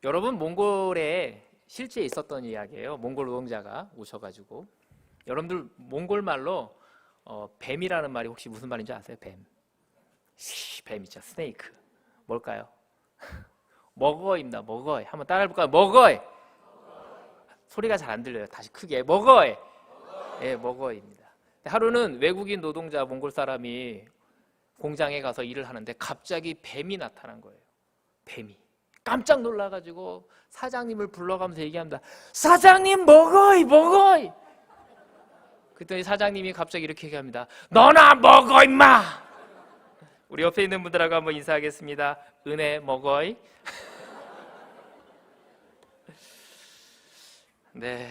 여러분, 몽골에 실제 있었던 이야기예요. 몽골 노동자가 오셔가지고, 여러분들 몽골 말로 뱀이라는 말이 혹시 무슨 말인지 아세요? 뱀 있죠. 스네이크. 뭘까요? 먹어입니다. 먹어이. 한번 따라해볼까요? 먹어이. 소리가 잘 안 들려요. 다시 크게. 먹어이. 예, 먹어이입니다. 하루는 외국인 노동자 몽골 사람이 공장에 가서 일을 하는데 갑자기 뱀이 나타난 거예요. 뱀이. 깜짝 놀라가지고 사장님을 불러가면서 얘기합니다. 사장님, 먹어이, 먹어이. 그랬더니 사장님이 갑자기 이렇게 얘기합니다. 너나 먹어, 임마. 우리 옆에 있는 분들하고 한번 인사하겠습니다. 은혜 먹어이. 네,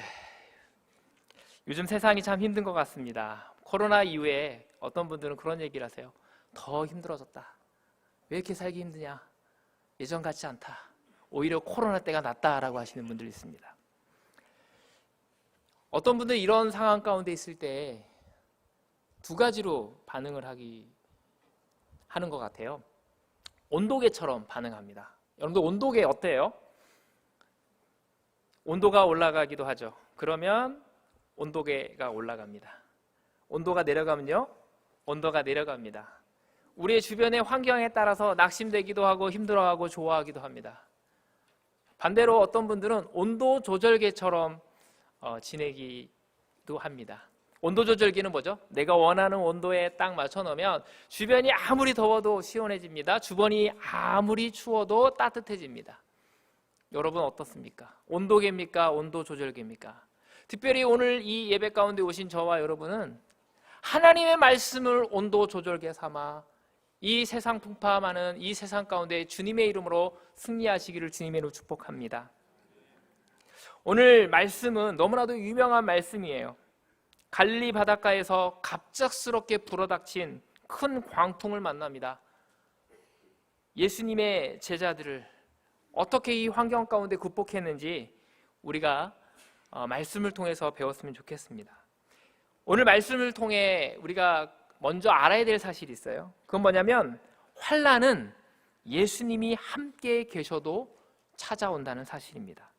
요즘 세상이 참 힘든 것 같습니다. 코로나 이후에 어떤 분들은 그런 얘기를 하세요. 더 힘들어졌다. 왜 이렇게 살기 힘드냐? 예전 같지 않다. 오히려 코로나 때가 낫다라고 하시는 분들이 있습니다. 어떤 분들은 이런 상황 가운데 있을 때 두 가지로 반응을 하는 것 같아요. 온도계처럼 반응합니다. 여러분들 온도계 어때요? 온도가 올라가기도 하죠. 그러면 온도계가 올라갑니다. 온도가 내려가면요, 온도가 내려갑니다. 우리의 주변의 환경에 따라서 낙심되기도 하고 힘들어하고 좋아하기도 합니다. 반대로 어떤 분들은 온도 조절계처럼 지내기도 합니다. 온도 조절기는 뭐죠? 내가 원하는 온도에 딱 맞춰 놓으면 주변이 아무리 더워도 시원해집니다. 주변이 아무리 추워도 따뜻해집니다. 여러분 어떻습니까? 온도계입니까? 온도 조절계입니까? 특별히 오늘 이 예배 가운데 오신 저와 여러분은 하나님의 말씀을 온도 조절계 삼아 이 세상 풍파 많은 이 세상 가운데 주님의 이름으로 승리하시기를 주님의 이름으로 축복합니다. 오늘 말씀은 너무나도 유명한 말씀이에요. 갈릴리 바닷가에서 갑작스럽게 불어닥친 큰 광풍을 만납니다. 예수님의 제자들을 어떻게 이 환경 가운데 극복했는지 우리가 말씀을 통해서 배웠으면 좋겠습니다. 오늘 말씀을 통해 우리가 먼저 알아야 될 사실이 있어요. 그건 뭐냐면 환난은 예수님이 함께 계셔도 찾아온다는 사실입니다.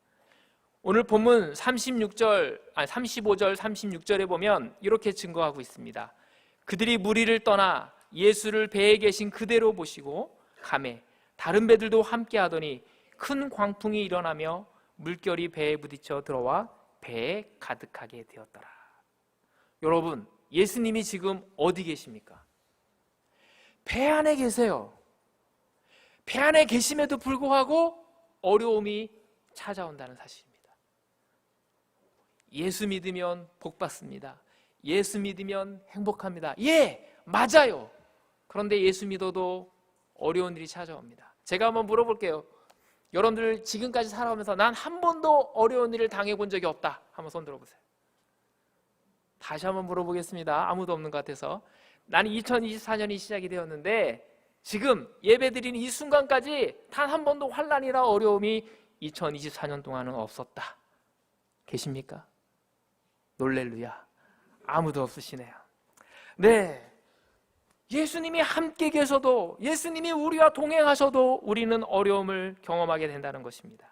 오늘 본문 35절 36절에 보면 이렇게 증거하고 있습니다. 그들이 무리를 떠나 예수를 배에 계신 그대로 보시고 가매 다른 배들도 함께 하더니 큰 광풍이 일어나며 물결이 배에 부딪혀 들어와 배에 가득하게 되었더라. 여러분, 예수님이 지금 어디 계십니까? 배 안에 계세요. 배 안에 계심에도 불구하고 어려움이 찾아온다는 사실입니다. 예수 믿으면 복 받습니다. 예수 믿으면 행복합니다. 예, 맞아요. 그런데 예수 믿어도 어려운 일이 찾아옵니다. 제가 한번 물어볼게요. 여러분들 지금까지 살아오면서 난 한 번도 어려운 일을 당해본 적이 없다. 한번 손 들어보세요. 다시 한번 물어보겠습니다. 아무도 없는 것 같아서. 나는 2024년이 시작이 되었는데 지금 예배드리는 이 순간까지 단 한 번도 환난이나 어려움이 2024년 동안은 없었다. 계십니까? 놀렐루야. 아무도 없으시네요. 네, 예수님이 함께 계셔도, 예수님이 우리와 동행하셔도 우리는 어려움을 경험하게 된다는 것입니다.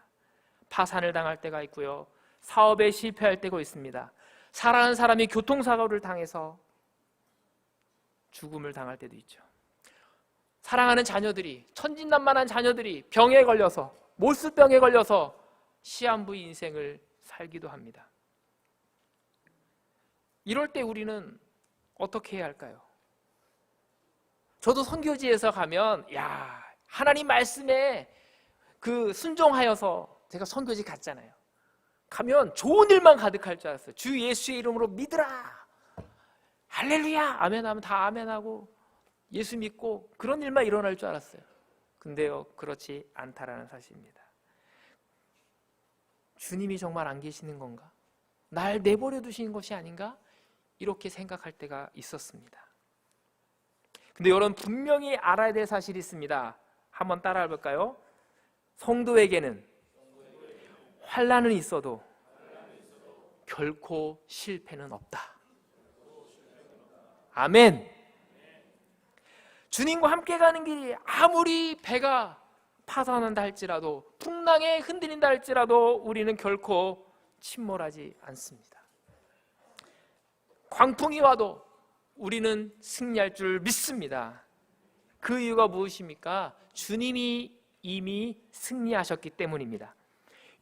파산을 당할 때가 있고요, 사업에 실패할 때가 있습니다. 사랑하는 사람이 교통사고를 당해서 죽음을 당할 때도 있죠. 사랑하는 자녀들이, 천진난만한 자녀들이 병에 걸려서, 몰수병에 걸려서 시한부의 인생을 살기도 합니다. 이럴 때 우리는 어떻게 해야 할까요? 저도 선교지에서 가면 하나님 말씀에 순종하여서 제가 선교지 갔잖아요. 가면 좋은 일만 가득할 줄 알았어요. 주 예수의 이름으로 믿으라, 할렐루야, 아멘하면 다 아멘하고 예수 믿고 그런 일만 일어날 줄 알았어요. 근데요, 그렇지 않다라는 사실입니다. 주님이 정말 안 계시는 건가? 날 내버려 두신 것이 아닌가? 이렇게 생각할 때가 있었습니다. 근데 여러분, 분명히 알아야 될 사실이 있습니다. 한번 따라해 볼까요? 성도에게는 환난은 있어도 결코 실패는 없다. 아멘. 주님과 함께 가는 길이 아무리 배가 파산한다 할지라도, 풍랑에 흔들린다 할지라도 우리는 결코 침몰하지 않습니다. 광풍이 와도 우리는 승리할 줄 믿습니다. 그 이유가 무엇입니까? 주님이 이미 승리하셨기 때문입니다.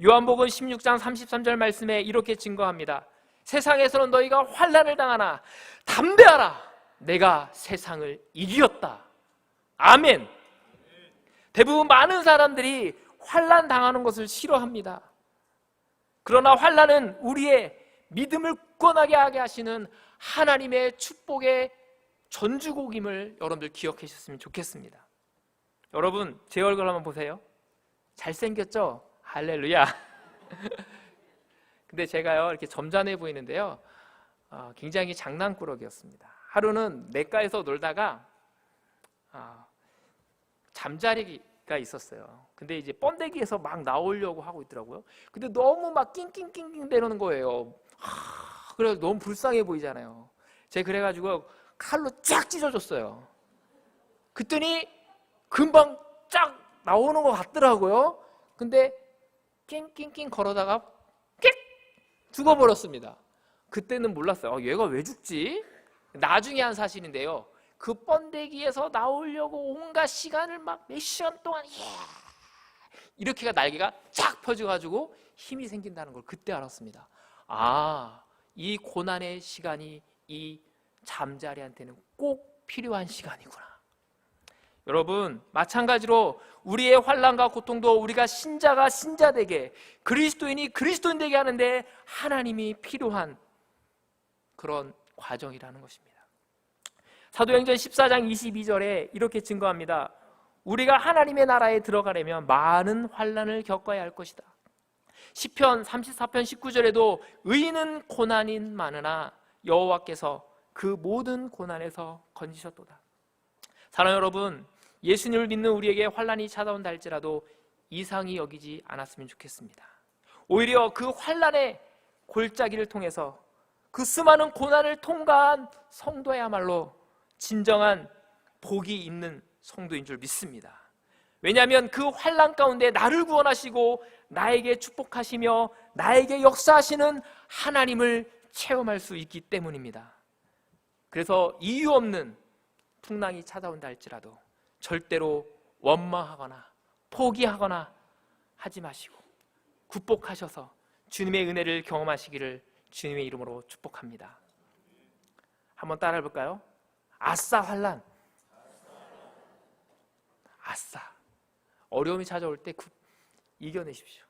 요한복음 16장 33절 말씀에 이렇게 증거합니다. 세상에서는 너희가 환난을 당하나 담대하라, 내가 세상을 이겼다. 아멘. 대부분 많은 사람들이 환난 당하는 것을 싫어합니다. 그러나 환난은 우리의 믿음을 굳건하게 하게 하시는 하나님의 축복의 전주곡임을 여러분들 기억해 주셨으면 좋겠습니다. 여러분, 제 얼굴 한번 보세요. 잘생겼죠? 할렐루야. 근데 제가요, 이렇게 점잖해 보이는데요, 굉장히 장난꾸러기였습니다. 하루는 냇가에서 놀다가 잠자리가 있었어요. 근데 이제 번데기에서 막 나오려고 하고 있더라고요. 근데 너무 막 낑낑낑낑 대는 거예요. 그래서 너무 불쌍해 보이잖아요. 제가 그래가지고 칼로 쫙 찢어줬어요. 그랬더니 금방 쫙 나오는 것 같더라고요. 근데 낑낑낑 걸어다가 끽 죽어버렸습니다. 그때는 몰랐어요. 얘가 왜 죽지? 나중에 한 사실인데요, 그 번데기에서 나오려고 온갖 시간을 막 몇 시간 동안 이렇게가 날개가 쫙 펴져가지고 힘이 생긴다는 걸 그때 알았습니다. 이 고난의 시간이 이 잠자리한테는 꼭 필요한 시간이구나. 여러분, 마찬가지로 우리의 환난과 고통도 우리가 신자가 신자되게, 그리스도인이 그리스도인 되게 하는데 하나님이 필요한 그런 과정이라는 것입니다. 사도행전 14장 22절에 이렇게 증거합니다. 우리가 하나님의 나라에 들어가려면 많은 환난을 겪어야 할 것이다. 시편 34편 19절에도 의인은 고난이 많으나 여호와께서 그 모든 고난에서 건지셨도다. 사랑하는 여러분, 예수님을 믿는 우리에게 환난이 찾아온다 할지라도 이상히 여기지 않았으면 좋겠습니다. 오히려 그 환난의 골짜기를 통해서 그 수많은 고난을 통과한 성도야말로 진정한 복이 있는 성도인 줄 믿습니다. 왜냐하면 그 환난 가운데 나를 구원하시고 나에게 축복하시며 나에게 역사하시는 하나님을 체험할 수 있기 때문입니다. 그래서 이유 없는 풍랑이 찾아온다 할지라도 절대로 원망하거나 포기하거나 하지 마시고 극복하셔서 주님의 은혜를 경험하시기를 주님의 이름으로 축복합니다. 한번 따라해 볼까요? 아싸 환난. 아싸. 어려움이 찾아올 때 이겨내십시오.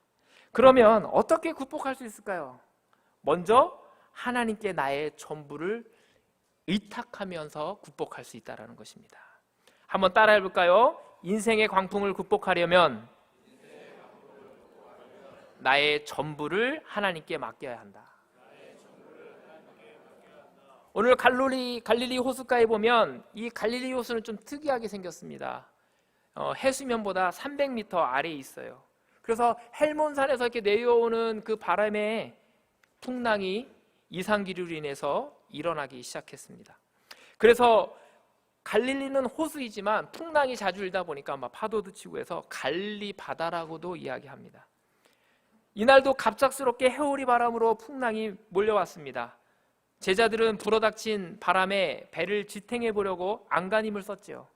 그러면 어떻게 극복할 수 있을까요? 먼저 하나님께 나의 전부를 의탁하면서 극복할 수 있다는 것입니다. 한번 따라해 볼까요? 인생의 광풍을 극복하려면 나의 전부를 하나님께 맡겨야 한다. 오늘 갈릴리 호숫가에 보면 이 갈릴리 호수는 좀 특이하게 생겼습니다. 해수면보다 300m 아래에 있어요. 그래서 헬몬산에서 이렇게 내려오는 그 바람에 풍랑이 이상기류로 인해서 일어나기 시작했습니다. 그래서 갈릴리는 호수이지만 풍랑이 자주 일다 보니까 막 파도도 치고 해서 갈릴리 바다라고도 이야기합니다. 이날도 갑작스럽게 해오리 바람으로 풍랑이 몰려왔습니다. 제자들은 불어닥친 바람에 배를 지탱해 보려고 안간힘을 썼지요.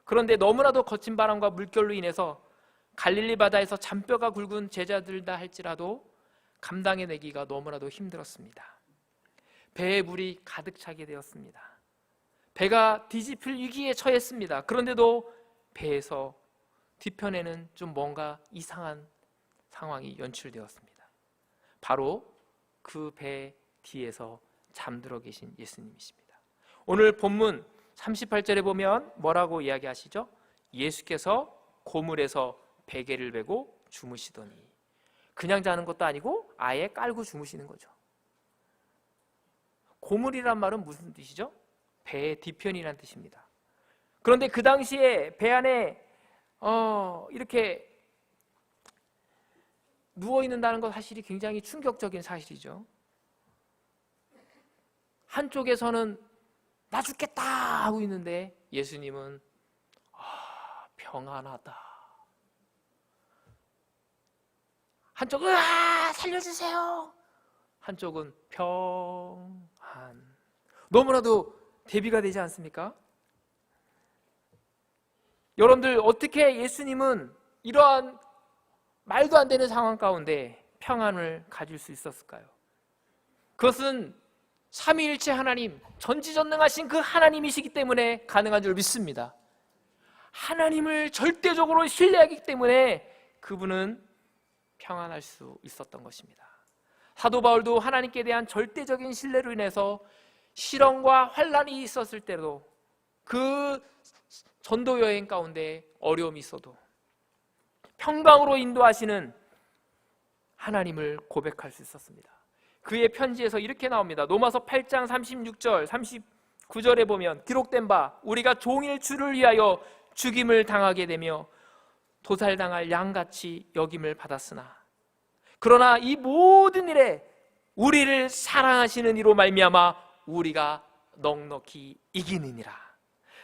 그런데 너무나도 거친 바람과 물결로 인해서 갈릴리 바다에서 잔뼈가 굵은 제자들다 할지라도 감당해내기가 너무나도 힘들었습니다. 배에 물이 가득 차게 되었습니다. 배가 뒤집힐 위기에 처했습니다. 그런데도 배에서 뒤편에는 좀 뭔가 이상한 상황이 연출되었습니다. 바로 그 배 뒤에서 잠들어 계신 예수님이십니다. 오늘 본문 38절에 보면 뭐라고 이야기하시죠? 예수께서 고물에서 베개를 베고 주무시더니, 그냥 자는 것도 아니고 아예 깔고 주무시는 거죠. 고물이란 말은 무슨 뜻이죠? 배의 뒤편이란 뜻입니다. 그런데 그 당시에 배 안에 이렇게 누워 있는다는 것 사실이 굉장히 충격적인 사실이죠. 한쪽에서는 나 죽겠다 하고 있는데 예수님은 평안하다, 한쪽은 으아 살려주세요, 한쪽은 평안. 너무나도 대비가 되지 않습니까? 여러분들, 어떻게 예수님은 이러한 말도 안 되는 상황 가운데 평안을 가질 수 있었을까요? 그것은 삼위일체 하나님, 전지전능하신 그 하나님이시기 때문에 가능한 줄 믿습니다. 하나님을 절대적으로 신뢰하기 때문에 그분은 평안할 수 있었던 것입니다. 사도 바울도 하나님께 대한 절대적인 신뢰로 인해서 시련과 환난이 있었을 때도, 그 전도 여행 가운데 어려움이 있어도 평강으로 인도하시는 하나님을 고백할 수 있었습니다. 그의 편지에서 이렇게 나옵니다. 로마서 8장 36절 39절에 보면 기록된 바, 우리가 종일 주를 위하여 죽임을 당하게 되며 도살당할 양같이 여김을 받았으나 그러나 이 모든 일에 우리를 사랑하시는 이로 말미암아 우리가 넉넉히 이기느니라.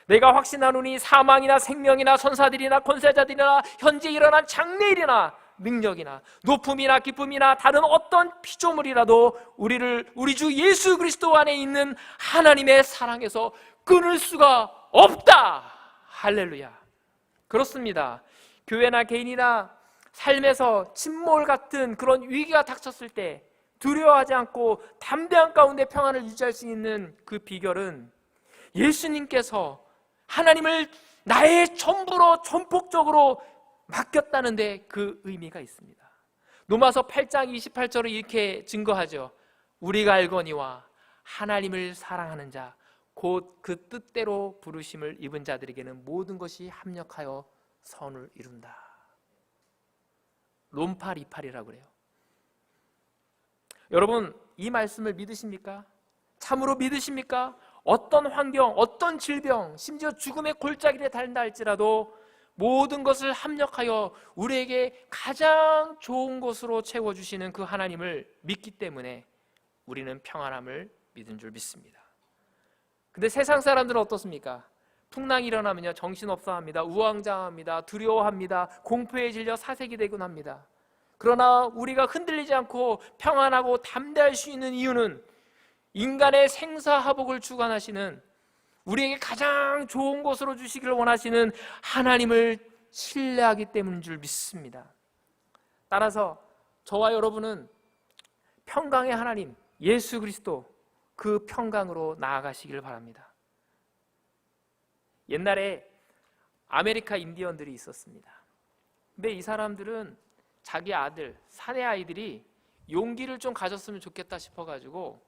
내가 확신하노니 사망이나 생명이나 선사들이나 권세자들이나 현재 일어난 장래일이나 능력이나 높음이나 기쁨이나 다른 어떤 피조물이라도 우리를 우리 주 예수 그리스도 안에 있는 하나님의 사랑에서 끊을 수가 없다. 할렐루야. 그렇습니다. 교회나 개인이나 삶에서 침몰 같은 그런 위기가 닥쳤을 때 두려워하지 않고 담대한 가운데 평안을 유지할 수 있는 그 비결은 예수님께서 하나님을 나의 전부로 전폭적으로 맡겼다는 데 그 의미가 있습니다. 로마서 8장 28절을 이렇게 증거하죠. 우리가 알거니와 하나님을 사랑하는 자 곧 그 뜻대로 부르심을 입은 자들에게는 모든 것이 합력하여 선을 이룬다. 롬팔 이팔이라고 그래요. 여러분, 이 말씀을 믿으십니까? 참으로 믿으십니까? 어떤 환경, 어떤 질병, 심지어 죽음의 골짜기에 달린다 할지라도 모든 것을 합력하여 우리에게 가장 좋은 것으로 채워주시는 그 하나님을 믿기 때문에 우리는 평안함을 믿은 줄 믿습니다. 근데 세상 사람들은 어떻습니까? 풍랑이 일어나면요, 정신없어 합니다. 우왕좌왕합니다. 두려워합니다. 공포에 질려 사색이 되곤 합니다. 그러나 우리가 흔들리지 않고 평안하고 담대할 수 있는 이유는 인간의 생사화복을 주관하시는, 우리에게 가장 좋은 것으로 주시기를 원하시는 하나님을 신뢰하기 때문인 줄 믿습니다. 따라서 저와 여러분은 평강의 하나님 예수 그리스도, 그 평강으로 나아가시기를 바랍니다. 옛날에 아메리카 인디언들이 있었습니다. 근데 이 사람들은 자기 아들, 사내 아이들이 용기를 좀 가졌으면 좋겠다 싶어가지고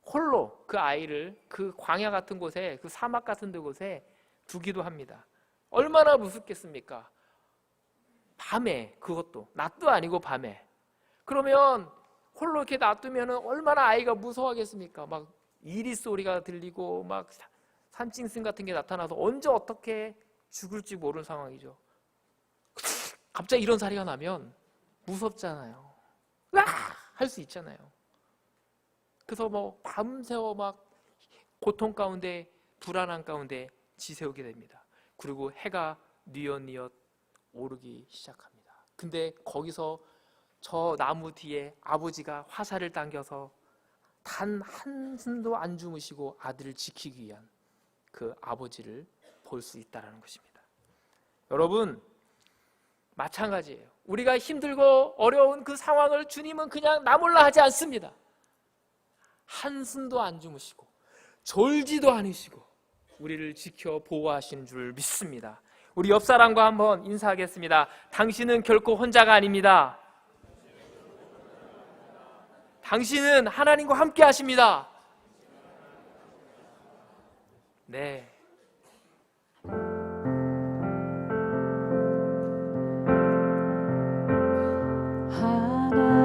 홀로 그 아이를 그 광야 같은 곳에, 그 사막 같은 곳에 두기도 합니다. 얼마나 무섭겠습니까? 밤에, 그것도 낮도 아니고 밤에. 그러면 홀로 이렇게 놔두면 얼마나 아이가 무서워하겠습니까? 막 이리 소리가 들리고 막 산짐승 같은 게 나타나서 언제 어떻게 죽을지 모르는 상황이죠. 갑자기 이런 사례가 나면 무섭잖아요. 할 수 있잖아요. 그래서 뭐 밤새워 막 고통 가운데, 불안한 가운데 지새우게 됩니다. 그리고 해가 뉘엿뉘엿 오르기 시작합니다. 근데 거기서 저 나무 뒤에 아버지가 화살을 당겨서 단 한숨도 안 주무시고 아들을 지키기 위한 그 아버지를 볼 수 있다는 것입니다. 여러분, 마찬가지예요. 우리가 힘들고 어려운 그 상황을 주님은 그냥 나 몰라 하지 않습니다. 한숨도 안 주무시고 졸지도 않으시고 우리를 지켜 보호하시는 줄 믿습니다. 우리 옆 사람과 한번 인사하겠습니다. 당신은 결코 혼자가 아닙니다. 당신은 하나님과 함께 하십니다. 네.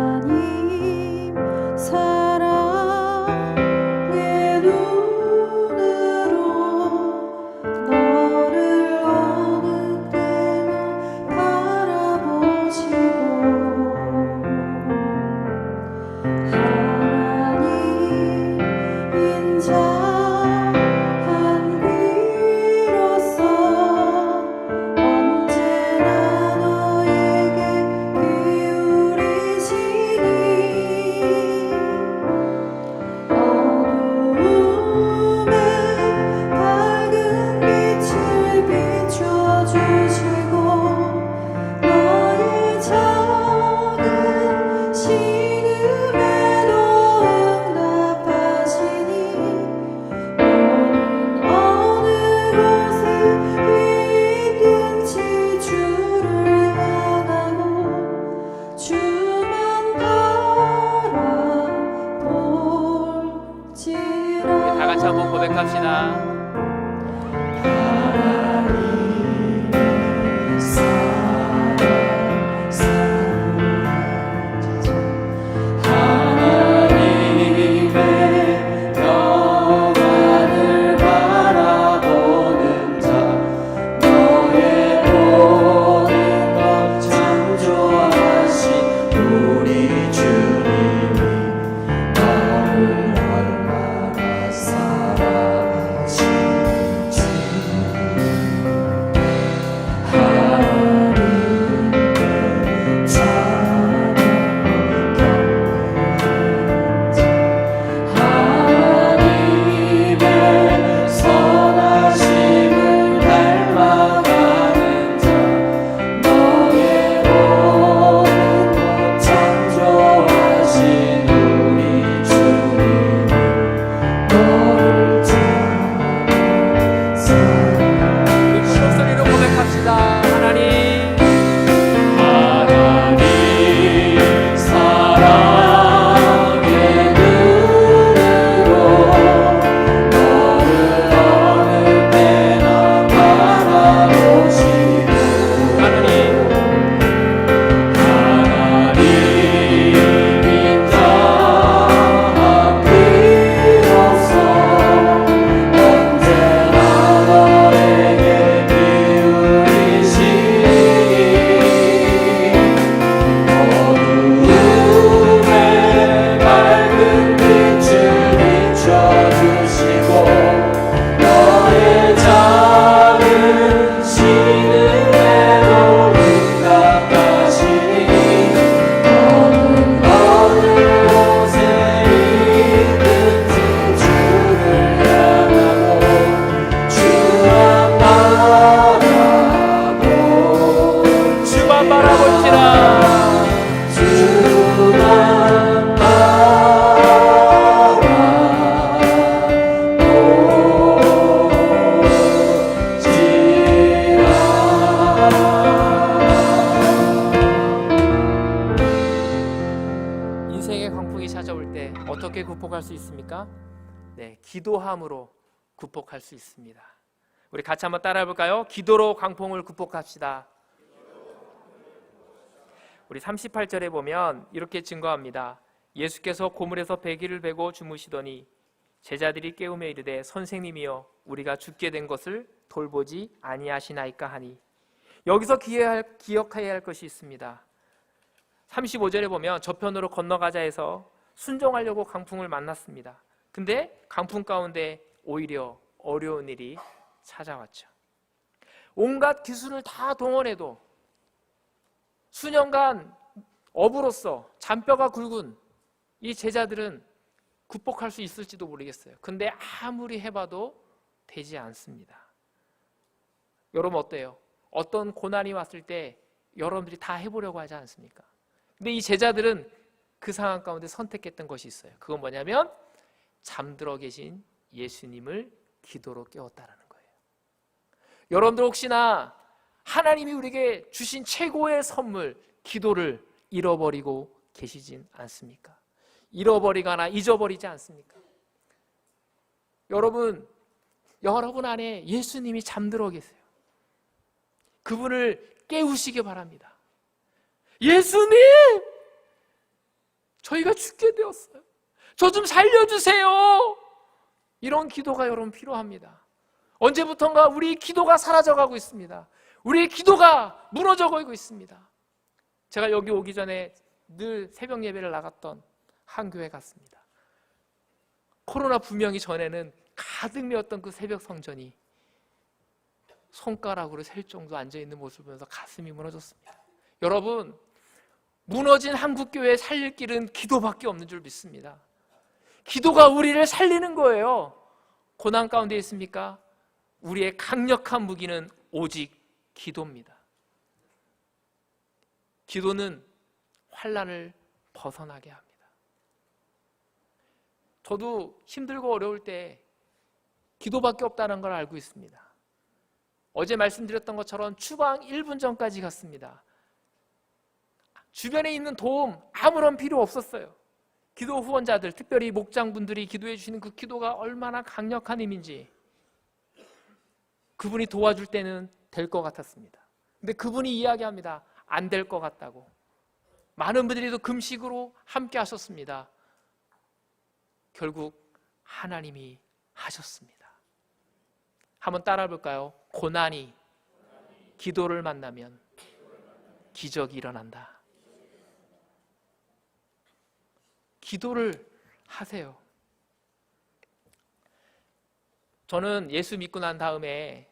하나님 사랑의 눈으로 너를 어느 때나 바라보시고 하나님 인자한 그 고백합시다. 어떻게 극복할 수 있습니까? 네, 기도함으로 극복할 수 있습니다. 우리 같이 한번 따라해 볼까요? 기도로 광풍을 극복합시다. 우리 38절에 보면 이렇게 증거합니다. 예수께서 고물에서 배기를 베고 주무시더니 제자들이 깨우며 이르되 선생님이여 우리가 죽게 된 것을 돌보지 아니하시나이까 하니, 여기서 기억해야 할 것이 있습니다. 35절에 보면 저편으로 건너가자 해서 순종하려고 강풍을 만났습니다. 근데 강풍 가운데 오히려 어려운 일이 찾아왔죠. 온갖 기술을 다 동원해도 수년간 어부로서 잔뼈가 굵은 이 제자들은 극복할 수 있을지도 모르겠어요. 근데 아무리 해봐도 되지 않습니다. 여러분 어때요? 어떤 고난이 왔을 때 여러분들이 다 해보려고 하지 않습니까? 근데 이 제자들은 그 상황 가운데 선택했던 것이 있어요. 그건 뭐냐면 잠들어 계신 예수님을 기도로 깨웠다라는 거예요. 여러분들 혹시나 하나님이 우리에게 주신 최고의 선물 기도를 잃어버리고 계시진 않습니까? 잃어버리거나 잊어버리지 않습니까? 여러분 안에 예수님이 잠들어 계세요. 그분을 깨우시기 바랍니다. 예수님! 저희가 죽게 되었어요. 저 좀 살려주세요. 이런 기도가 여러분 필요합니다. 언제부턴가 우리 기도가 사라져가고 있습니다. 우리의 기도가 무너져가고 있습니다. 제가 여기 오기 전에 늘 새벽 예배를 나갔던 한 교회 갔습니다. 코로나 분명히 전에는 가득 메웠던 그 새벽 성전이 손가락으로 셀 정도 앉아있는 모습을 보면서 가슴이 무너졌습니다. 여러분, 무너진 한국교회의 살릴 길은 기도밖에 없는 줄 믿습니다. 기도가 우리를 살리는 거예요. 고난 가운데 있습니까? 우리의 강력한 무기는 오직 기도입니다. 기도는 환난을 벗어나게 합니다. 저도 힘들고 어려울 때 기도밖에 없다는 걸 알고 있습니다. 어제 말씀드렸던 것처럼 추방 1분 전까지 갔습니다. 주변에 있는 도움 아무런 필요 없었어요. 기도 후원자들, 특별히 목장분들이 기도해 주시는 그 기도가 얼마나 강력한 힘인지 그분이 도와줄 때는 될 것 같았습니다. 근데 그분이 이야기합니다. 안 될 것 같다고. 많은 분들이 또 금식으로 함께 하셨습니다. 결국 하나님이 하셨습니다. 한번 따라 볼까요? 고난이 기도를 만나면 기적이 일어난다. 기도를 하세요. 저는 예수 믿고 난 다음에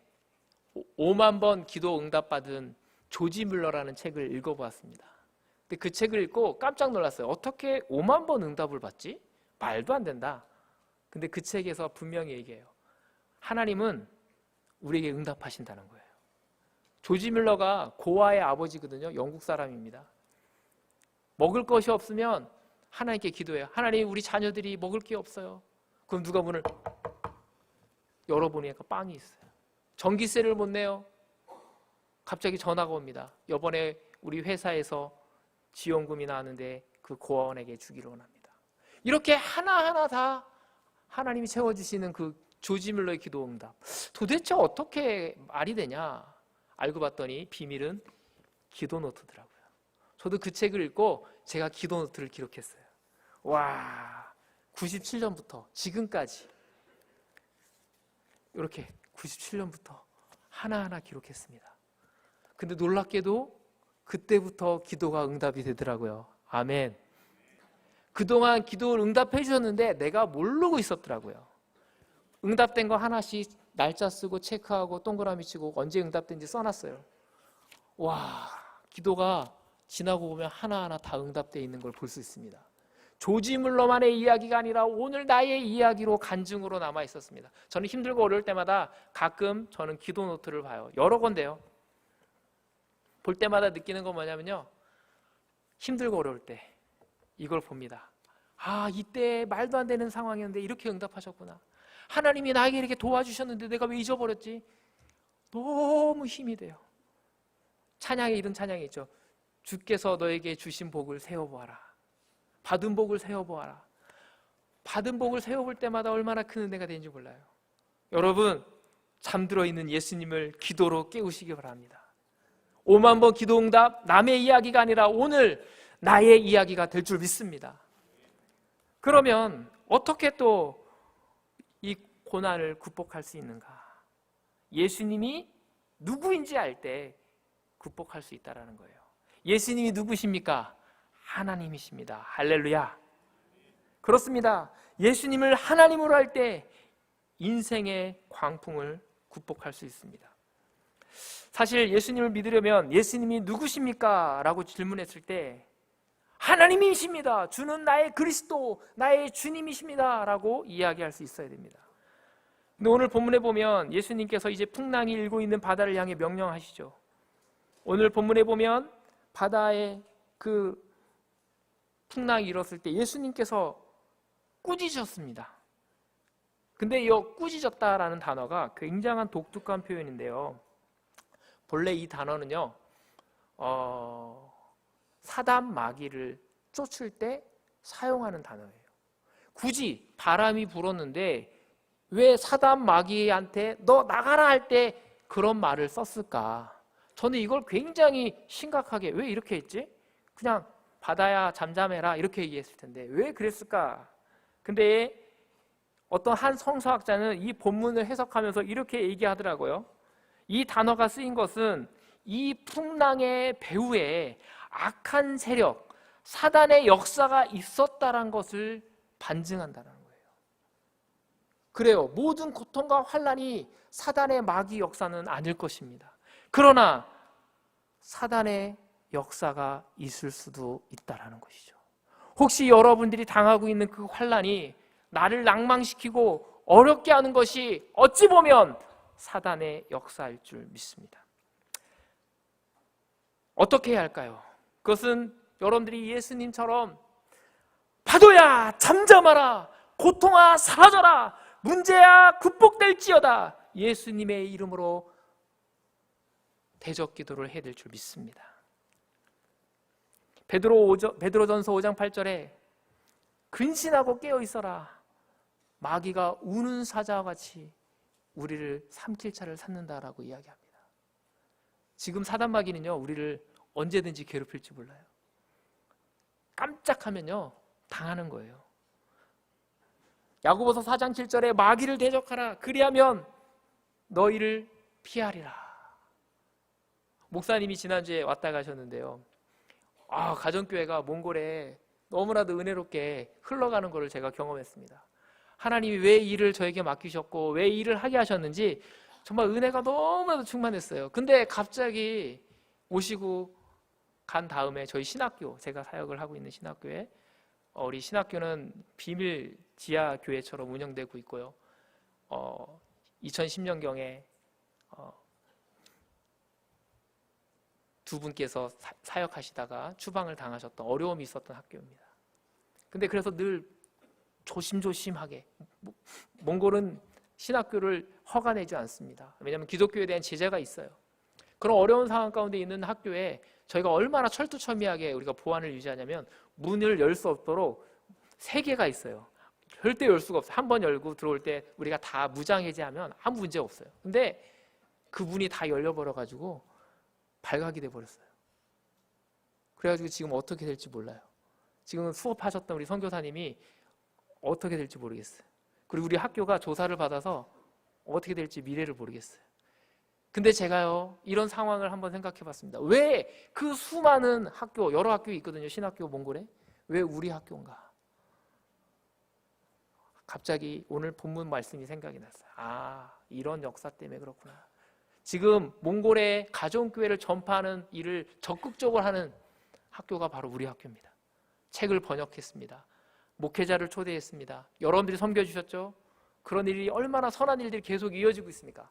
5만 번 기도 응답받은 조지 뮬러라는 책을 읽어보았습니다. 근데 그 책을 읽고 깜짝 놀랐어요. 어떻게 5만 번 응답을 받지? 말도 안 된다. 근데 그 책에서 분명히 얘기해요. 하나님은 우리에게 응답하신다는 거예요. 조지 뮬러가 고아의 아버지거든요. 영국 사람입니다. 먹을 것이 없으면 하나님께 기도해요. 하나님, 우리 자녀들이 먹을 게 없어요. 그럼 누가 문을 열어보니까 빵이 있어요. 전기세를 못 내요. 갑자기 전화가 옵니다. 이번에 우리 회사에서 지원금이 나왔는데 그 고아원에게 주기로 원합니다. 이렇게 하나하나 다 하나님이 채워주시는 그 조지 뮬러의 기도 응답. 도대체 어떻게 말이 되냐? 알고 봤더니 비밀은 기도 노트더라고요. 저도 그 책을 읽고 제가 기도 노트를 기록했어요. 와, 97년부터 지금까지 이렇게 97년부터 하나하나 기록했습니다. 근데 놀랍게도 그때부터 기도가 응답이 되더라고요. 아멘. 그동안 기도를 응답해 주셨는데 내가 모르고 있었더라고요. 응답된 거 하나씩 날짜 쓰고 체크하고 동그라미 치고 언제 응답된지 써놨어요. 와, 기도가 지나고 보면 하나하나 다 응답되어 있는 걸 볼 수 있습니다. 조지 뮬러만의 이야기가 아니라 오늘 나의 이야기로 간증으로 남아 있었습니다. 저는 힘들고 어려울 때마다 가끔 저는 기도 노트를 봐요. 여러 건데요. 볼 때마다 느끼는 건 뭐냐면요. 힘들고 어려울 때 이걸 봅니다. 아, 이때 말도 안 되는 상황이었는데 이렇게 응답하셨구나. 하나님이 나에게 이렇게 도와주셨는데 내가 왜 잊어버렸지? 너무 힘이 돼요. 찬양에 이런 찬양이 있죠. 주께서 너에게 주신 복을 세어보아라. 받은 복을 세어보아라. 받은 복을 세어볼 때마다 얼마나 큰 은혜가 되는지 몰라요. 여러분, 잠들어 있는 예수님을 기도로 깨우시기 바랍니다. 5만 번 기도 응답, 남의 이야기가 아니라 오늘 나의 이야기가 될 줄 믿습니다. 그러면 어떻게 또 이 고난을 극복할 수 있는가? 예수님이 누구인지 알 때 극복할 수 있다는 거예요. 예수님이 누구십니까? 하나님이십니다. 할렐루야. 그렇습니다. 예수님을 하나님으로 할 때 인생의 광풍을 극복할 수 있습니다. 사실 예수님을 믿으려면 예수님이 누구십니까? 라고 질문했을 때 하나님이십니다. 주는 나의 그리스도, 나의 주님이십니다. 라고 이야기할 수 있어야 됩니다. 근데 오늘 본문에 보면 예수님께서 이제 풍랑이 일고 있는 바다를 향해 명령하시죠. 오늘 본문에 보면 바다에 그 풍랑이 일었을 때 예수님께서 꾸짖으셨습니다. 근데 이 꾸짖었다라는 단어가 굉장한 독특한 표현인데요. 본래 이 단어는요, 사단 마귀를 쫓을 때 사용하는 단어예요. 굳이 바람이 불었는데 왜 사단 마귀한테 너 나가라 할 때 그런 말을 썼을까? 저는 이걸 굉장히 심각하게 왜 이렇게 했지? 그냥 바다야 잠잠해라 이렇게 얘기했을 텐데 왜 그랬을까? 근데 어떤 한 성서학자는 이 본문을 해석하면서 이렇게 얘기하더라고요. 이 단어가 쓰인 것은 이 풍랑의 배후에 악한 세력, 사단의 역사가 있었다는 것을 반증한다는 거예요. 그래요. 모든 고통과 환난이 사단의 마귀 역사는 아닐 것입니다. 그러나 사단의 역사가 있을 수도 있다는 것이죠. 혹시 여러분들이 당하고 있는 그 환난이 나를 낭망시키고 어렵게 하는 것이 어찌 보면 사단의 역사일 줄 믿습니다. 어떻게 해야 할까요? 그것은 여러분들이 예수님처럼 파도야 잠잠하라, 고통아 사라져라, 문제야 극복될지어다 예수님의 이름으로 대적 기도를 해야 될 줄 믿습니다. 베드로전서 5장 8절에 근신하고 깨어 있어라. 마귀가 우는 사자와 같이 우리를 삼킬 차를 찾는다라고 이야기합니다. 지금 사단 마귀는요, 우리를 언제든지 괴롭힐지 몰라요. 깜짝하면요 당하는 거예요. 야고보서 4장 7절에 마귀를 대적하라. 그리하면 너희를 피하리라. 목사님이 지난주에 왔다 가셨는데요, 가정교회가 몽골에 너무나도 은혜롭게 흘러가는 것을 제가 경험했습니다. 하나님이 왜 이 일을 저에게 맡기셨고 왜 이 일을 하게 하셨는지 정말 은혜가 너무나도 충만했어요. 근데 갑자기 오시고 간 다음에 저희 신학교, 제가 사역을 하고 있는 신학교에, 우리 신학교는 비밀 지하 교회처럼 운영되고 있고요. 2010년경에 두 분께서 사역하시다가 추방을 당하셨던 어려움이 있었던 학교입니다. 근데 그래서 늘 조심조심하게, 몽골은 신학교를 허가내지 않습니다. 왜냐하면 기독교에 대한 제재가 있어요. 그런 어려운 상황 가운데 있는 학교에 저희가 얼마나 철두철미하게 우리가 보안을 유지하냐면, 문을 열 수 없도록 3개가 있어요. 절대 열 수가 없어요. 한 번 열고 들어올 때 우리가 다 무장 해제하면 아무 문제 없어요. 근데 그 문이 다 열려버려가지고 발각이 돼버렸어요. 그래가지고 지금 어떻게 될지 몰라요. 지금 수업하셨던 우리 선교사님이 어떻게 될지 모르겠어요. 그리고 우리 학교가 조사를 받아서 어떻게 될지 미래를 모르겠어요. 근데 제가요, 이런 상황을 한번 생각해 봤습니다. 왜 그 수많은 학교, 여러 학교 있거든요, 신학교 몽골에. 왜 우리 학교인가? 갑자기 오늘 본문 말씀이 생각이 났어요. 이런 역사 때문에 그렇구나. 지금 몽골의 가정교회를 전파하는 일을 적극적으로 하는 학교가 바로 우리 학교입니다. 책을 번역했습니다. 목회자를 초대했습니다. 여러분들이 섬겨주셨죠? 그런 일이 얼마나 선한 일들이 계속 이어지고 있습니까?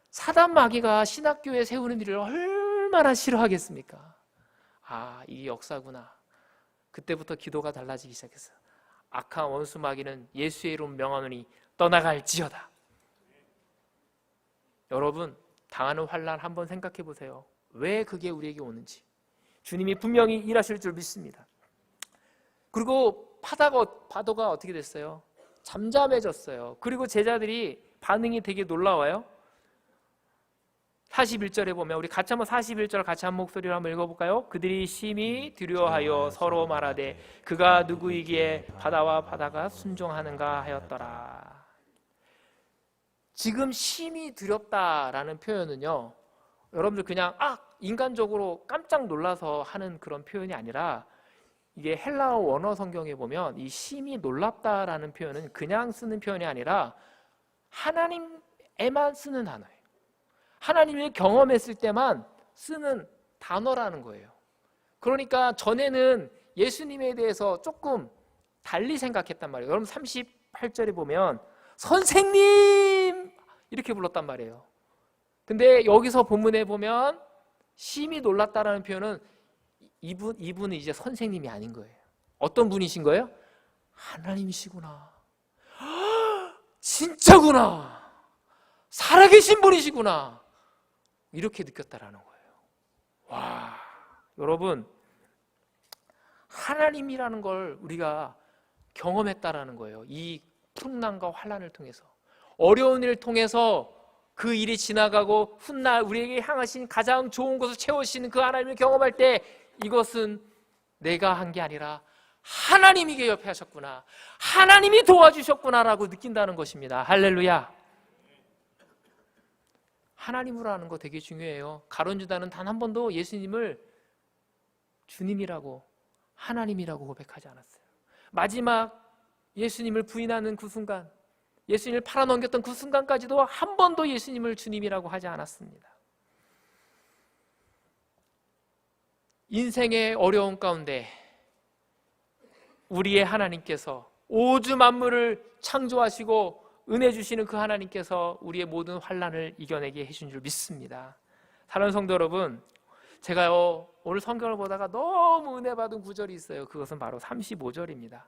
사단 마귀가 신학교에 세우는 일을 얼마나 싫어하겠습니까? 이게 역사구나. 그때부터 기도가 달라지기 시작했어요. 악한 원수 마귀는 예수의 이름 명하노니 떠나갈지어다. 여러분, 당하는 환난 한번 생각해 보세요. 왜 그게 우리에게 오는지. 주님이 분명히 일하실 줄 믿습니다. 그리고 파도가 어떻게 됐어요? 잠잠해졌어요. 그리고 제자들이 반응이 되게 놀라워요. 41절에 보면, 우리 같이 한번 41절 같이 한 목소리로 한번 읽어볼까요? 그들이 심히 두려워하여 서로 말하되 그가 누구이기에 바다와 바다가 순종하는가 하였더라. 지금 심히 두렵다라는 표현은요, 여러분들 그냥 인간적으로 깜짝 놀라서 하는 그런 표현이 아니라, 이게 헬라어 원어 성경에 보면 이 심히 놀랍다라는 표현은 그냥 쓰는 표현이 아니라 하나님에만 쓰는 단어예요. 하나님을 경험했을 때만 쓰는 단어라는 거예요. 그러니까 전에는 예수님에 대해서 조금 달리 생각했단 말이에요. 여러분 38절에 보면 선생님 이렇게 불렀단 말이에요. 근데 여기서 본문에 보면 심히 놀랐다라는 표현은 이분은 이제 선생님이 아닌 거예요. 어떤 분이신 거예요? 하나님이시구나. 진짜구나. 살아계신 분이시구나. 이렇게 느꼈다라는 거예요. 와, 여러분, 하나님이라는 걸 우리가 경험했다라는 거예요. 이 풍랑과 환난을 통해서, 어려운 일을 통해서 그 일이 지나가고 훗날 우리에게 향하신 가장 좋은 것을 채우시는 그 하나님을 경험할 때, 이것은 내가 한 게 아니라 하나님이 옆에 하셨구나, 하나님이 도와주셨구나라고 느낀다는 것입니다. 할렐루야. 하나님으로 하는 거 되게 중요해요. 가룟 유다는 단 한 번도 예수님을 주님이라고, 하나님이라고 고백하지 않았어요. 마지막 예수님을 부인하는 그 순간, 예수님을 팔아넘겼던 그 순간까지도 한 번도 예수님을 주님이라고 하지 않았습니다. 인생의 어려움 가운데 우리의 하나님께서, 오주 만물을 창조하시고 은혜 주시는 그 하나님께서 우리의 모든 환난을 이겨내게 해준 줄 믿습니다. 사랑하는 성도 여러분, 제가요 오늘 성경을 보다가 너무 은혜 받은 구절이 있어요. 그것은 바로 35절입니다.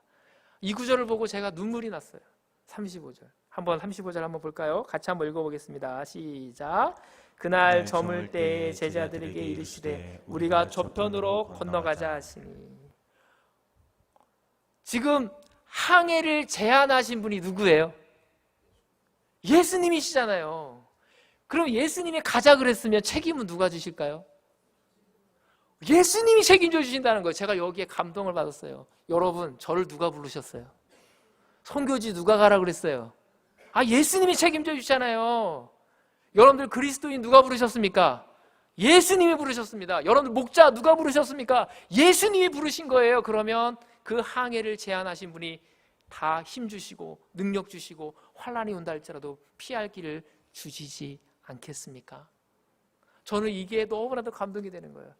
이 구절을 보고 제가 눈물이 났어요. 35절. 한번 35절 한번 볼까요? 같이 한번 읽어보겠습니다. 시작. 그날 저물 때에 제자들에게 이르시되 우리가 저편으로 건너가자 하시니. 지금 항해를 제안하신 분이 누구예요? 예수님이시잖아요. 그럼 예수님이 가자 그랬으면 책임은 누가 지실까요? 예수님이 책임져 주신다는 거예요. 제가 여기에 감동을 받았어요. 여러분, 저를 누가 부르셨어요? 선교지 누가 가라 그랬어요? 예수님이 책임져 주시잖아요. 여러분들 그리스도인 누가 부르셨습니까? 예수님이 부르셨습니다. 여러분들 목자 누가 부르셨습니까? 예수님이 부르신 거예요. 그러면 그 항해를 제안하신 분이 다 힘주시고 능력 주시고 환난이 온다 할지라도 피할 길을 주시지 않겠습니까? 저는 이게 너무나도 감동이 되는 거예요.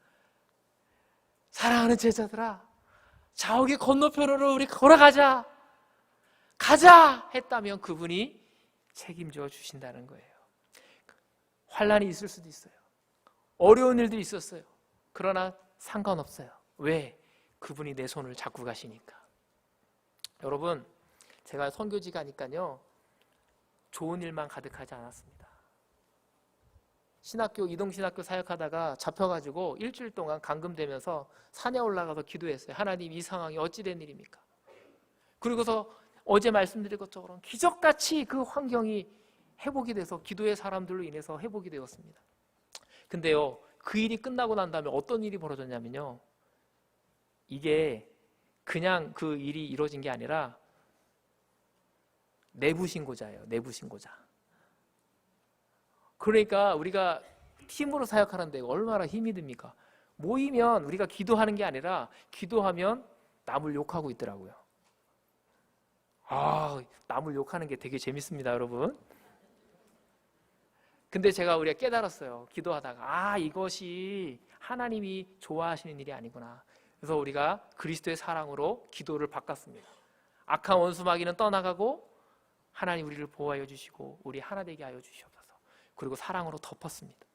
사랑하는 제자들아, 저기 건너편으로 우리 걸어가자, 가자 했다면 그분이 책임져 주신다는 거예요. 환난이 있을 수도 있어요. 어려운 일도 있었어요. 그러나 상관없어요. 왜? 그분이 내 손을 잡고 가시니까. 여러분, 제가 선교지 가니까요, 좋은 일만 가득하지 않았습니다. 이동신학교 사역하다가 잡혀가지고 일주일 동안 감금되면서 산에 올라가서 기도했어요. 하나님, 이 상황이 어찌 된 일입니까? 그리고서 어제 말씀드린 것처럼 기적같이 그 환경이 회복이 돼서 기도의 사람들로 인해서 회복이 되었습니다. 근데요, 그 일이 끝나고 난 다음에 어떤 일이 벌어졌냐면요, 이게 그냥 그 일이 이루어진 게 아니라 내부 신고자예요. 내부 신고자. 그러니까 우리가 팀으로 사역하는데 얼마나 힘이 듭니까? 모이면 우리가 기도하는 게 아니라 기도하면 남을 욕하고 있더라고요. 남을 욕하는 게 되게 재밌습니다, 여러분. 근데 우리가 깨달았어요. 기도하다가 이것이 하나님이 좋아하시는 일이 아니구나. 그래서 우리가 그리스도의 사랑으로 기도를 바꿨습니다. 악한 원수 마귀는 떠나가고 하나님 우리를 보호하여 주시고 우리 하나 되게 하여 주시옵소서. 그리고 사랑으로 덮었습니다.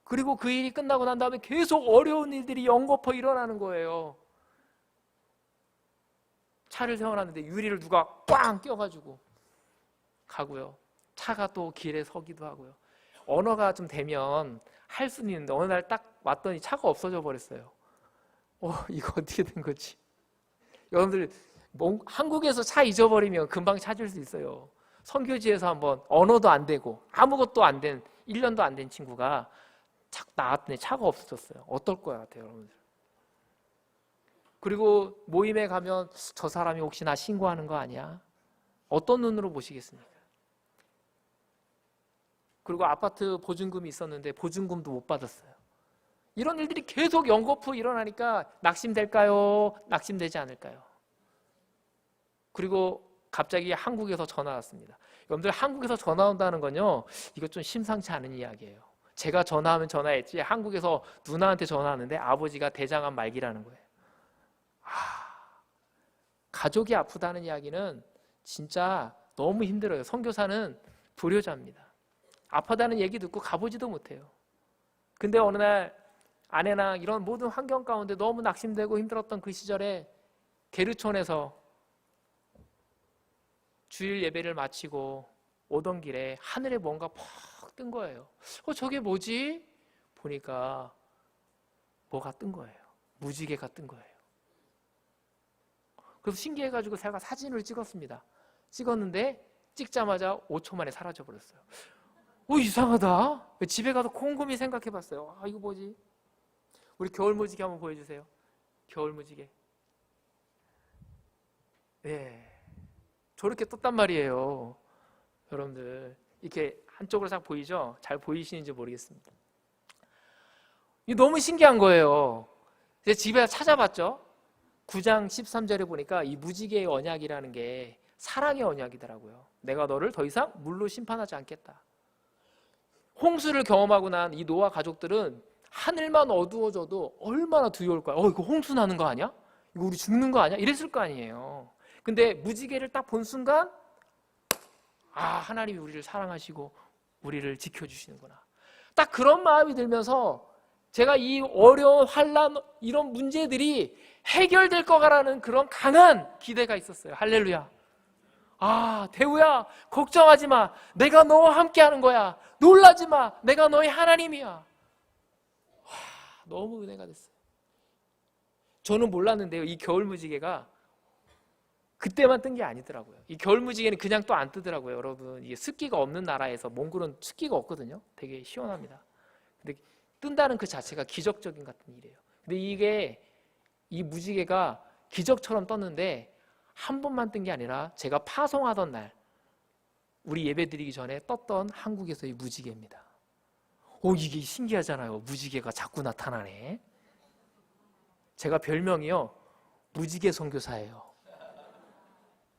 그리고 그 일이 끝나고 난 다음에 계속 어려운 일들이 연거푸 일어나는 거예요. 차를 세워놨는데 유리를 누가 꽝 껴가지고 가고요. 차가 또 길에 서기도 하고요. 언어가 좀 되면 할 수는 있는데 어느 날 딱 왔더니 차가 없어져 버렸어요. 이거 어떻게 된 거지? 여러분들 한국에서 차 잊어버리면 금방 찾을 수 있어요. 선교지에서 한번 언어도 안 되고 아무것도 안 된 1년도 안 된 친구가 착 나왔더니 차가 없어졌어요. 어떨 것 같아요, 여러분들? 그리고 모임에 가면 저 사람이 혹시 나 신고하는 거 아니야? 어떤 눈으로 보시겠습니까? 그리고 아파트 보증금이 있었는데 보증금도 못 받았어요. 이런 일들이 계속 연거푸 일어나니까 낙심될까요? 낙심되지 않을까요? 그리고 갑자기 한국에서 전화 왔습니다. 여러분들, 한국에서 전화 온다는 건요, 이거 좀 심상치 않은 이야기예요. 제가 전화하면 전화했지 한국에서 누나한테 전화하는데 아버지가 대장암 말기라는 거예요. 가족이 아프다는 이야기는 진짜 너무 힘들어요. 선교사는 불효자입니다. 아프다는 얘기 듣고 가보지도 못해요. 근데 어느 날 아내랑 이런 모든 환경 가운데 너무 낙심되고 힘들었던 그 시절에 게르촌에서 주일 예배를 마치고 오던 길에 하늘에 뭔가 퍽 뜬 거예요. 저게 뭐지? 보니까 뭐가 뜬 거예요. 무지개가 뜬 거예요. 그래서 신기해가지고 제가 사진을 찍었습니다. 찍었는데 찍자마자 5초 만에 사라져버렸어요. 이상하다. 집에 가서 곰곰이 생각해봤어요. 이거 뭐지? 우리 겨울 무지개 한번 보여주세요. 겨울 무지개. 네, 저렇게 떴단 말이에요. 여러분들 이렇게 한쪽으로 싹 보이죠? 잘 보이시는지 모르겠습니다. 이게 너무 신기한 거예요. 제가 집에 찾아봤죠. 9장 13절에 보니까 이 무지개의 언약이라는 게 사랑의 언약이더라고요. 내가 너를 더 이상 물로 심판하지 않겠다. 홍수를 경험하고 난 이 노아 가족들은 하늘만 어두워져도 얼마나 두려울 거야. 이거 홍수 나는 거 아니야? 이거 우리 죽는 거 아니야? 이랬을 거 아니에요. 근데 무지개를 딱 본 순간 하나님이 우리를 사랑하시고 우리를 지켜주시는구나. 딱 그런 마음이 들면서 제가 이 어려운 환난 이런 문제들이 해결될 거라는 그런 강한 기대가 있었어요. 할렐루야. 대우야, 걱정하지 마. 내가 너와 함께 하는 거야. 놀라지 마. 내가 너의 하나님이야. 너무 은혜가 됐어요. 저는 몰랐는데요, 이 겨울 무지개가 그때만 뜬 게 아니더라고요. 이 겨울 무지개는 그냥 또 안 뜨더라고요, 여러분. 이게 습기가 없는 나라에서 몽골은 습기가 없거든요. 되게 시원합니다. 근데 뜬다는 그 자체가 기적적인 같은 일이에요. 근데 이게 이 무지개가 기적처럼 떴는데 한 번만 뜬 게 아니라 제가 파송하던 날 우리 예배 드리기 전에 떴던 한국에서의 무지개입니다. 오, 이게 신기하잖아요. 무지개가 자꾸 나타나네. 제가 별명이요, 무지개 선교사예요.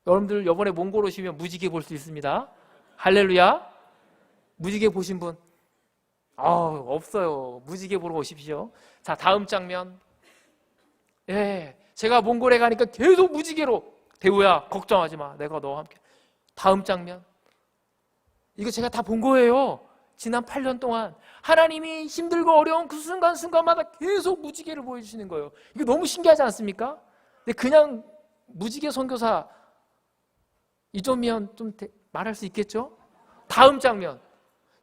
여러분들 이번에 몽골 오시면 무지개 볼 수 있습니다. 할렐루야. 무지개 보신 분? 없어요. 무지개 보러 오십시오. 자, 다음 장면. 예, 제가 몽골에 가니까 계속 무지개로. 대우야, 걱정하지 마. 내가 너와 함께. 다음 장면. 이거 제가 다 본 거예요. 지난 8년 동안 하나님이 힘들고 어려운 그 순간순간마다 계속 무지개를 보여주시는 거예요. 이거 너무 신기하지 않습니까? 근데 그냥 무지개 선교사 이 정도면 좀 말할 수 있겠죠? 다음 장면.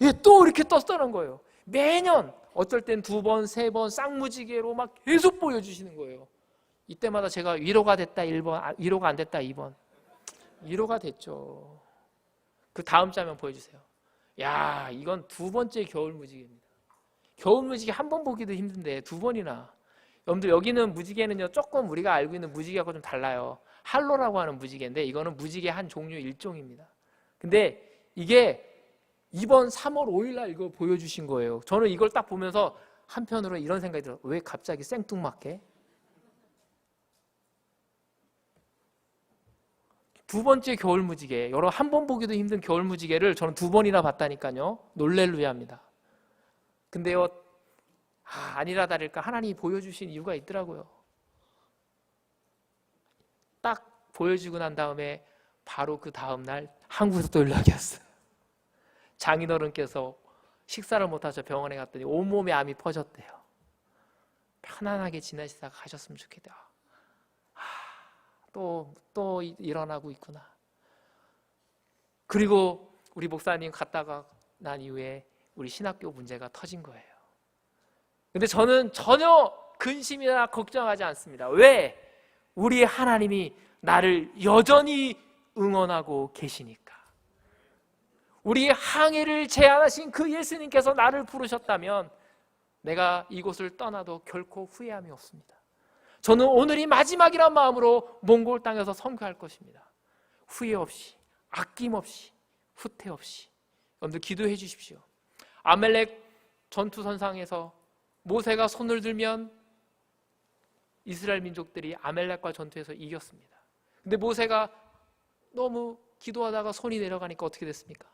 예, 또 이렇게 떴다는 거예요. 매년 어쩔 땐 2번, 3번 쌍무지개로 막 계속 보여주시는 거예요. 이때마다 제가 위로가 됐다 1번, 위로가 안 됐다 2번. 위로가 됐죠. 그 다음 장면 보여주세요. 야, 이건 2번째 겨울 무지개입니다. 겨울 무지개 한 번 보기도 힘든데 2번이나. 여러분들 여기는 무지개는요, 조금 우리가 알고 있는 무지개하고 좀 달라요. 할로라고 하는 무지개인데 이거는 무지개 한 종류 일종입니다. 근데 이게 이번 3월 5일 날 이걸 보여주신 거예요. 저는 이걸 딱 보면서 한편으로 이런 생각이 들어요. 왜 갑자기 생뚱맞게? 2번째 겨울 무지개, 여러 한 번 보기도 힘든 겨울 무지개를 저는 2번이나 봤다니까요. 놀렐루야입니다. 근데요, 아니라 다를까 하나님이 보여주신 이유가 있더라고요. 딱 보여주고 난 다음에 바로 그 다음 날 한국에서 또 연락이 왔어요. 장인어른께서 식사를 못하셔 병원에 갔더니 온몸에 암이 퍼졌대요. 편안하게 지내시다가 가셨으면 좋겠다. 또 일어나고 있구나. 그리고 우리 목사님 갔다가 난 이후에 우리 신학교 문제가 터진 거예요. 근데 저는 전혀 근심이나 걱정하지 않습니다. 왜? 우리 하나님이 나를 여전히 응원하고 계시니까. 우리 항해를 제안하신 그 예수님께서 나를 부르셨다면 내가 이곳을 떠나도 결코 후회함이 없습니다. 저는 오늘이 마지막이란 마음으로 몽골 땅에서 선교할 것입니다. 후회 없이, 아낌없이, 후퇴 없이. 여러분들 기도해 주십시오. 아멜렉 전투선상에서 모세가 손을 들면 이스라엘 민족들이 아멜렉과 전투에서 이겼습니다. 근데 모세가 너무 기도하다가 손이 내려가니까 어떻게 됐습니까?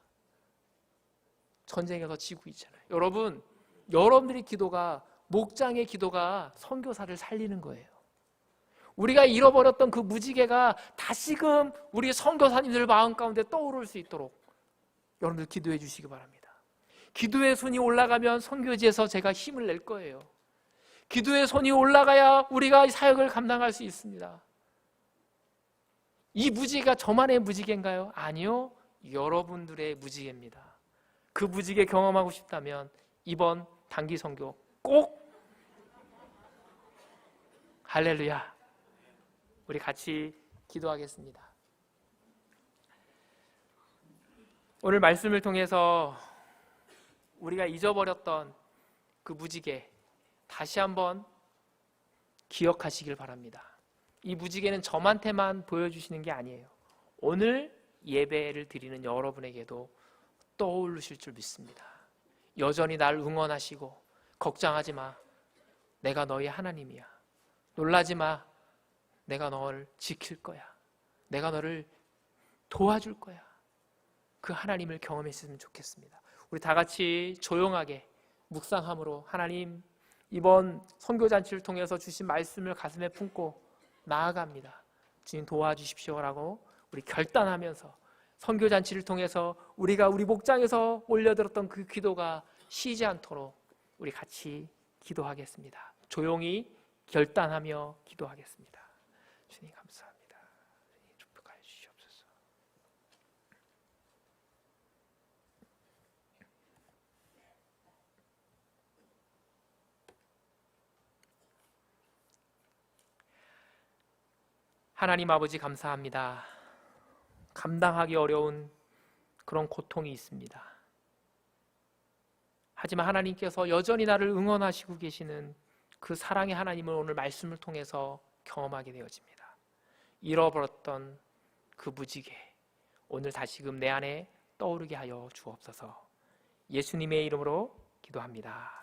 전쟁에서 지고 있잖아요. 여러분, 여러분들의 기도가, 목장의 기도가 선교사를 살리는 거예요. 우리가 잃어버렸던 그 무지개가 다시금 우리 선교사님들 마음 가운데 떠오를 수 있도록 여러분들 기도해 주시기 바랍니다. 기도의 손이 올라가면 선교지에서 제가 힘을 낼 거예요. 기도의 손이 올라가야 우리가 이 사역을 감당할 수 있습니다. 이 무지개가 저만의 무지개인가요? 아니요, 여러분들의 무지개입니다. 그 무지개 경험하고 싶다면 이번 단기 선교 꼭, 할렐루야, 우리 같이 기도하겠습니다. 오늘 말씀을 통해서 우리가 잊어버렸던 그 무지개 다시 한번 기억하시길 바랍니다. 이 무지개는 저한테만 보여주시는 게 아니에요. 오늘 예배를 드리는 여러분에게도 떠오르실 줄 믿습니다. 여전히 날 응원하시고 걱정하지 마. 내가 너희 하나님이야. 놀라지 마. 내가 너를 지킬 거야. 내가 너를 도와줄 거야. 그 하나님을 경험했으면 좋겠습니다. 우리 다 같이 조용하게 묵상함으로 하나님, 이번 선교잔치를 통해서 주신 말씀을 가슴에 품고 나아갑니다. 주님 도와주십시오라고 우리 결단하면서 선교잔치를 통해서 우리가 우리 목장에서 올려들었던 그 기도가 쉬지 않도록 우리 같이 기도하겠습니다. 조용히 결단하며 기도하겠습니다. 주님 감사합니다. 주님 축복하여 주시옵소서. 하나님 아버지 감사합니다. 감당하기 어려운 그런 고통이 있습니다. 하지만 하나님께서 여전히 나를 응원하시고 계시는 그 사랑의 하나님을 오늘 말씀을 통해서 경험하게 되어집니다. 잃어버렸던 그 무지개, 오늘 다시금 내 안에 떠오르게 하여 주옵소서. 예수님의 이름으로 기도합니다.